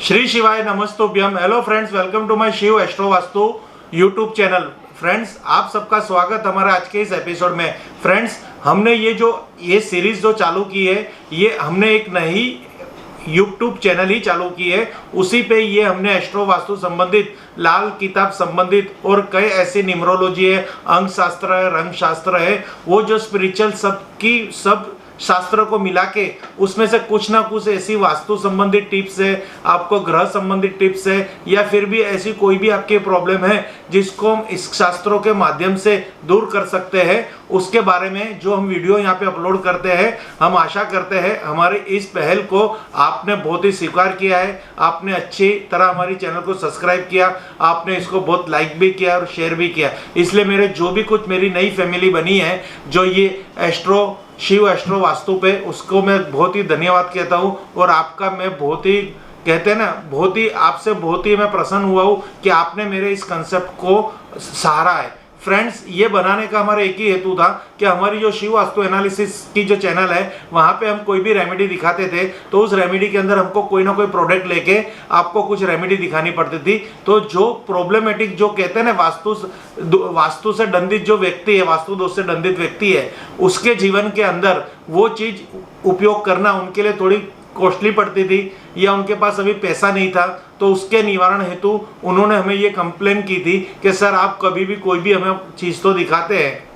श्री शिवाय नमस्तुभ्यम। Hello friends, welcome to my Shiv astro Vastu YouTube channel. Friends, आप सबका स्वागत हमारे आज के इस एपिसोड में। फ्रेंड्स, हमने ये सीरीज जो चालू की है, ये हमने एक नई यूट्यूब चैनल ही चालू की है। उसी पे ये हमने एस्ट्रो वास्तु संबंधित, लाल किताब संबंधित और कई ऐसी न्यूमरोलॉजी है, अंक शास्त्र है, रंग शास्त्र है, वो जो स्पिरिचुअल सब शास्त्रों को मिला के उसमें से कुछ ना कुछ ऐसी वास्तु संबंधित टिप्स है, आपको ग्रह संबंधित टिप्स है, या फिर भी ऐसी कोई भी आपकी प्रॉब्लम है जिसको हम इस शास्त्रों के माध्यम से दूर कर सकते हैं, उसके बारे में जो हम वीडियो यहाँ पे अपलोड करते हैं। हम आशा करते हैं हमारी इस पहल को आपने बहुत ही स्वीकार किया है, आपने अच्छी तरह हमारी चैनल को सब्सक्राइब किया, आपने इसको बहुत लाइक भी किया और शेयर भी किया। इसलिए मेरी नई फैमिली बनी है जो ये शिव एस्ट्रो वास्तु पे, उसको मैं बहुत ही धन्यवाद कहता हूँ। और आपका मैं बहुत ही, कहते हैं ना, आपसे बहुत ही मैं प्रसन्न हुआ हूँ कि आपने मेरे इस कंसेप्ट को सहारा है। फ्रेंड्स, ये बनाने का हमारा एक ही हेतु था कि हमारी जो शिव वास्तु एनालिसिस की जो चैनल है, वहाँ पे हम कोई भी रेमेडी दिखाते थे तो उस रेमेडी के अंदर हमको कोई ना कोई प्रोडक्ट लेके आपको कुछ रेमेडी दिखानी पड़ती थी। तो जो प्रॉब्लमेटिक, जो कहते हैं ना, वास्तु से दंडित जो व्यक्ति है, वास्तु दोष से दंडित व्यक्ति है, उसके जीवन के अंदर वो चीज उपयोग करना उनके लिए थोड़ी कॉस्टली पड़ती थी, या उनके पास अभी पैसा नहीं था। तो उसके निवारण हेतु उन्होंने हमें ये कंप्लेन की थी कि सर, आप कभी भी कोई भी हमें चीज़ तो दिखाते हैं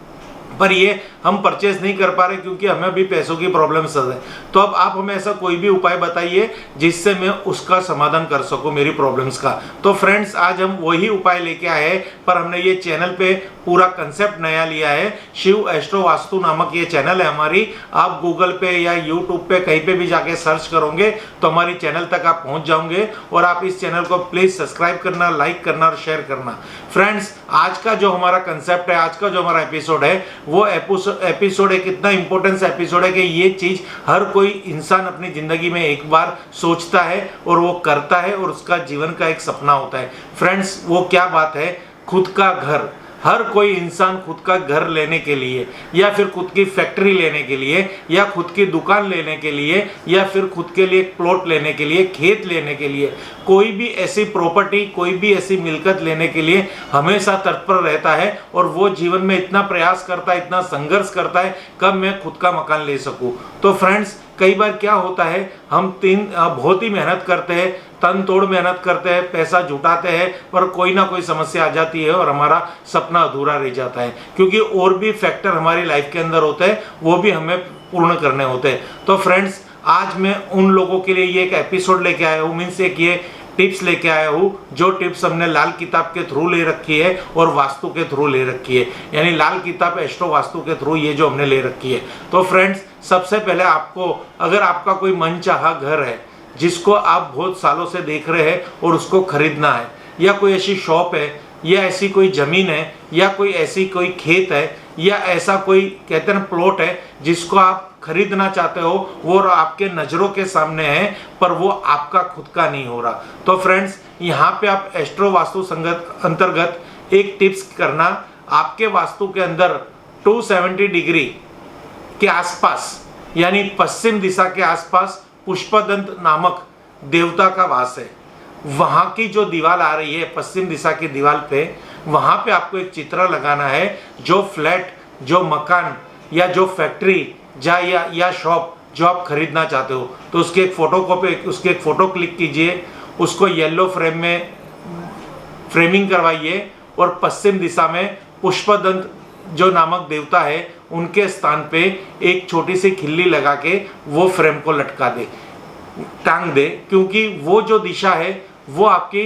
पर ये हम परचेज नहीं कर पा रहे क्योंकि हमें भी पैसों की प्रॉब्लम्स है। तो अब आप हमें ऐसा कोई भी उपाय बताइए जिससे मैं उसका समाधान कर सकूं, मेरी प्रॉब्लम्स का। तो फ्रेंड्स, आज हम वही उपाय लेके आए हैं, पर हमने ये चैनल पे पूरा कंसेप्ट नया लिया है। शिव एस्ट्रो वास्तु नामक ये चैनल है हमारी। आप गूगल पे या यूट्यूब पे कहीं पे भी जाके सर्च करोगे तो हमारी चैनल तक आप पहुंच जाओगे। और आप इस चैनल को प्लीज सब्सक्राइब करना, लाइक करना और शेयर करना। फ्रेंड्स, आज का जो हमारा कंसेप्ट है, आज का जो हमारा एपिसोड है, वो एपिसोड एक इतना इंपॉर्टेंट एपिसोड है कि ये चीज हर कोई इंसान अपनी जिंदगी में एक बार सोचता है और वो करता है, और उसका जीवन का एक सपना होता है। फ्रेंड्स, वो क्या बात है? खुद का घर। हर कोई इंसान खुद का घर लेने के लिए, या फिर खुद की फैक्ट्री लेने के लिए, या खुद की दुकान लेने के लिए, या फिर खुद के लिए प्लॉट लेने के लिए, खेत लेने के लिए, कोई भी ऐसी प्रॉपर्टी, कोई भी ऐसी मिलकत लेने के लिए हमेशा तत्पर रहता है। और वो जीवन में इतना प्रयास करता है, इतना संघर्ष करता है, कब मैं खुद का मकान ले सकूं। तो फ्रेंड्स, कई बार क्या होता है, हम बहुत ही मेहनत करते हैं, तन तोड़ मेहनत करते हैं, पैसा जुटाते हैं, पर कोई ना कोई समस्या आ जाती है और हमारा सपना अधूरा रह जाता है, क्योंकि और भी फैक्टर हमारी लाइफ के अंदर होते हैं, वो भी हमें पूर्ण करने होते हैं। तो फ्रेंड्स, आज मैं उन लोगों के लिए ये एक एपिसोड लेके आया हूँ, मीन्स एक ये टिप्स लेके आया हूँ, जो टिप्स हमने लाल किताब के थ्रू ले रखी है और वास्तु के थ्रू ले रखी है, यानी लाल किताब एस्ट्रो वास्तु के थ्रू ये जो हमने ले रखी है। तो फ्रेंड्स, सबसे पहले आपको, अगर आपका कोई मनचाहा घर है जिसको आप बहुत सालों से देख रहे हैं और उसको खरीदना है, या कोई ऐसी शॉप है, या ऐसी कोई जमीन है, या कोई ऐसी कोई खेत है, या ऐसा कोई, कहते हैं, प्लॉट है जिसको आप खरीदना चाहते हो, वो आपके नज़रों के सामने है पर वो आपका खुद का नहीं हो रहा। तो फ्रेंड्स, यहाँ पे आप एस्ट्रो वास्तु संगत अंतर्गत एक टिप्स करना, आपके वास्तु के अंदर 270 डिग्री के आसपास, यानी पश्चिम दिशा के आसपास पुष्पदंत नामक देवता का वास है। वहाँ की जो दीवार आ रही है पश्चिम दिशा की दीवार पे, वहाँ पे आपको एक चित्र लगाना है। जो फ्लैट, जो मकान, या जो फैक्ट्री या शॉप जो आप खरीदना चाहते हो, तो उसकी एक फ़ोटो क्लिक कीजिए, उसको येलो फ्रेम में फ्रेमिंग करवाइए, और पश्चिम दिशा में पुष्पदंत जो नामक देवता है उनके स्थान पे एक छोटी सी खिल्ली लगा के वो फ्रेम को लटका दे, टांग दे, क्योंकि वो जो दिशा है वो आपकी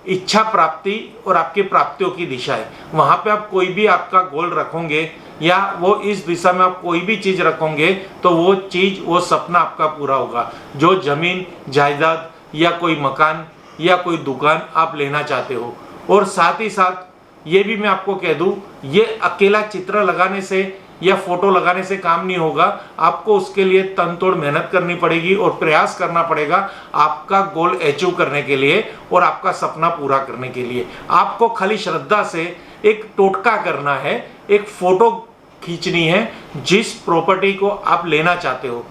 इच्छा प्राप्ति और आपकी प्राप्तियों की दिशा है। वहाँ पे आप कोई भी आपका गोल रखोगे, या वो इस दिशा में आप कोई भी चीज़ रखोगे, तो वो चीज़, वो सपना आपका पूरा होगा। जो जमीन जायदाद या कोई मकान या कोई दुकान आप लेना चाहते हो। और साथ ही साथ ये भी मैं आपको कह दूं, ये अकेला चित्र लगाने से या फोटो लगाने से काम नहीं होगा, आपको उसके लिए तनतोड़ मेहनत करनी पड़ेगी और प्रयास करना पड़ेगा आपका गोल अचीव करने के लिए और आपका सपना पूरा करने के लिए। आपको खाली श्रद्धा से एक टोटका करना है, एक फोटो खींचनी है जिस प्रॉपर्टी को आप लेना चाहते हो,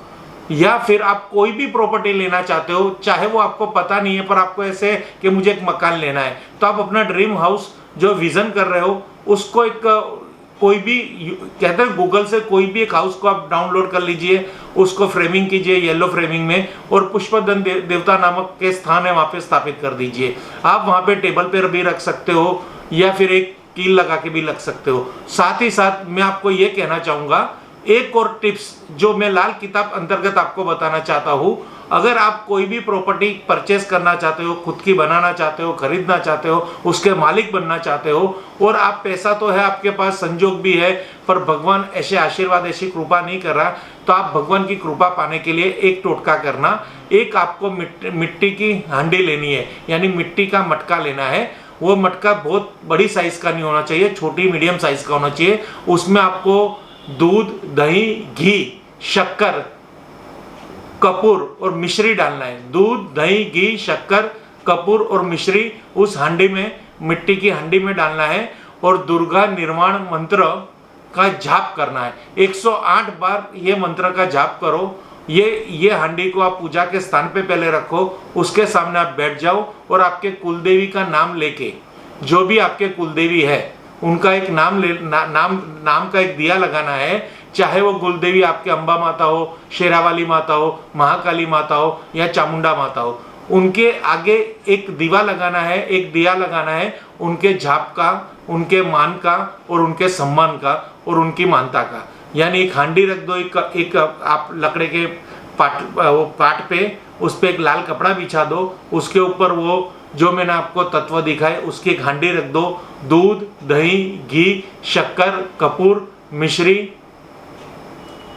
या फिर आप कोई भी प्रॉपर्टी लेना चाहते हो, चाहे वो आपको पता नहीं है पर आपको ऐसे है कि मुझे एक मकान लेना है, तो आप अपना ड्रीम हाउस जो विजन कर रहे हो उसको एक कोई भी कहते हैं गूगल से कोई भी एक हाउस को आप डाउनलोड कर लीजिए, उसको फ्रेमिंग कीजिए येलो फ्रेमिंग में और पुष्पदन देवता नामक के स्थान है वहां पे स्थापित कर दीजिए। आप वहां पे टेबल पर भी रख सकते हो या फिर एक कील लगा के भी रख सकते हो। साथ ही साथ मैं आपको ये कहना चाहूंगा एक और टिप्स जो मैं लाल किताब अंतर्गत आपको बताना चाहता हूं, अगर आप कोई भी प्रॉपर्टी परचेस करना चाहते हो, खुद की बनाना चाहते हो, खरीदना चाहते हो, उसके मालिक बनना चाहते हो और आप पैसा तो है आपके पास, संजोग भी है, पर भगवान ऐसे आशीर्वाद ऐसी कृपा नहीं कर रहा, तो आप भगवान की कृपा पाने के लिए एक टोटका करना। एक आपको मिट्टी की हांडी लेनी है, यानी मिट्टी का मटका लेना है। वो मटका बहुत बड़ी साइज का नहीं होना चाहिए, छोटी मीडियम साइज का होना चाहिए। उसमें आपको दूध, दही, घी, शक्कर, कपूर और मिश्री डालना है। दूध, दही, घी, शक्कर, कपूर और मिश्री उस हांडी में, मिट्टी की हांडी में डालना है और दुर्गा निर्वाण मंत्र का जाप करना है। 108 बार ये मंत्र का जाप करो। ये हांडी को आप पूजा के स्थान पे पहले रखो, उसके सामने आप बैठ जाओ और आपके कुलदेवी का नाम लेके, जो भी आपके कुलदेवी है उनका एक नाम का एक दिया लगाना है। चाहे वो कुलदेवी आपके अंबा माता हो, शेरावाली माता हो, महाकाली माता हो या चामुंडा माता हो, उनके आगे एक दीवा लगाना है, एक दिया लगाना है उनके जाप का, उनके मान का और उनके सम्मान का और उनकी मानता का। यानी एक हांडी रख दो, एक आप लकड़े के पाट पे, उस पे एक लाल कपड़ा बिछा दो, उसके ऊपर वो जो मैंने आपको तत्व दिखाए उसकी एक हांडी रख दो। दूध, दही, घी, शक्कर, कपूर, मिश्री,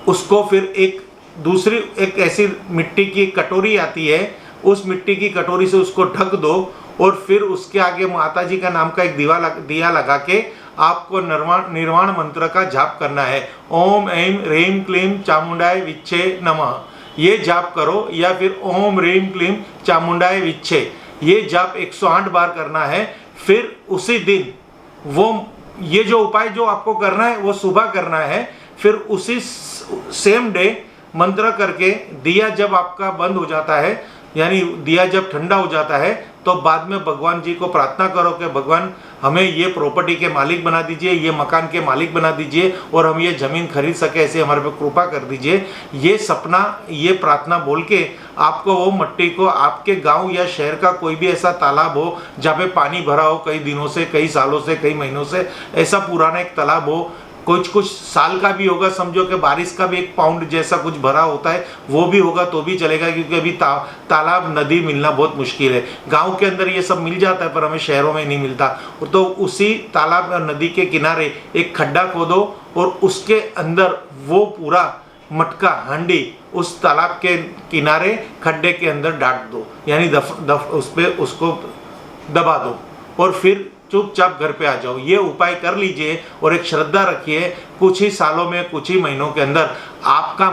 उसको फिर एक दूसरी एक ऐसी मिट्टी की कटोरी आती है, उस मिट्टी की कटोरी से उसको ढक दो और फिर उसके आगे माता जी का नाम का एक दिया लगा के आपको निर्वाण मंत्र का जाप करना है। ओम ऐं ह्रीं क्लीं चामुंडाय विच्छे नमः, ये जाप करो, या फिर ओम ह्रीं क्लीं चामुंडाय विच्छे, ये जाप 108 बार करना है। फिर उसी दिन वो ये जो उपाय जो आपको करना है वो सुबह करना है। फिर उसी सेम डे मंत्र करके दिया जब आपका बंद हो जाता है, यानी दिया जब ठंडा हो जाता है, तो बाद में भगवान जी को प्रार्थना करो कि भगवान हमें ये प्रॉपर्टी के मालिक बना दीजिए, ये मकान के मालिक बना दीजिए और हम ये ज़मीन खरीद सके, ऐसे हमारे पे कृपा कर दीजिए। ये सपना, ये प्रार्थना बोल के आपको वो मिट्टी को आपके गांव या शहर का कोई भी ऐसा तालाब हो जहाँ पे पानी भरा हो कई दिनों से, कई सालों से, कई महीनों से, ऐसा पुराना एक तालाब हो, कुछ साल का भी होगा, समझो कि बारिश का भी 1 पाउंड जैसा कुछ भरा होता है, वो भी होगा तो भी चलेगा, क्योंकि अभी तालाब, नदी मिलना बहुत मुश्किल है। गांव के अंदर ये सब मिल जाता है पर हमें शहरों में नहीं मिलता। तो उसी तालाब और नदी के किनारे एक खड्डा खोदो और उसके अंदर वो पूरा मटका, हांडी उस तालाब के किनारे खड्डे के अंदर डाल दो, यानी उस पे उसको दबा दो और फिर चुपचाप घर पे आ जाओ। ये उपाय कर लीजिए और एक श्रद्धा रखिए, कुछ ही सालों में, कुछ ही महीनों के अंदर आपका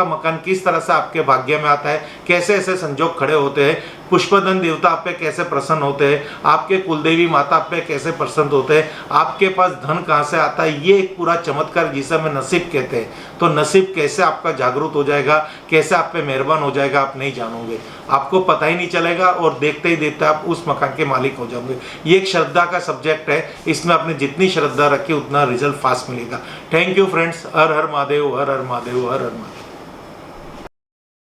मकान किस तरह से आपके भाग्य में आता है, कैसे ऐसे संजोग खड़े होते हैं, पुष्पदन देवता आप पे कैसे प्रसन्न होते हैं, आपके कुलदेवी माता आप पे कैसे प्रसन्न होते हैं, आपके पास धन कहाँ से आता है, ये एक पूरा चमत्कार जिसे हमें नसीब कहते हैं। तो नसीब कैसे आपका जागरूक हो जाएगा, कैसे आप पे मेहरबान हो जाएगा, आप नहीं जानोगे, आपको पता ही नहीं चलेगा और देखते ही देखते आप उस मकान के मालिक हो जाओगे। ये एक श्रद्धा का सब्जेक्ट है, इसमें आपने जितनी श्रद्धा रखी उतना रिजल्ट फास्ट मिलेगा। Thank you friends. Her her Mahadev, her her Mahadev, her her Mahadev.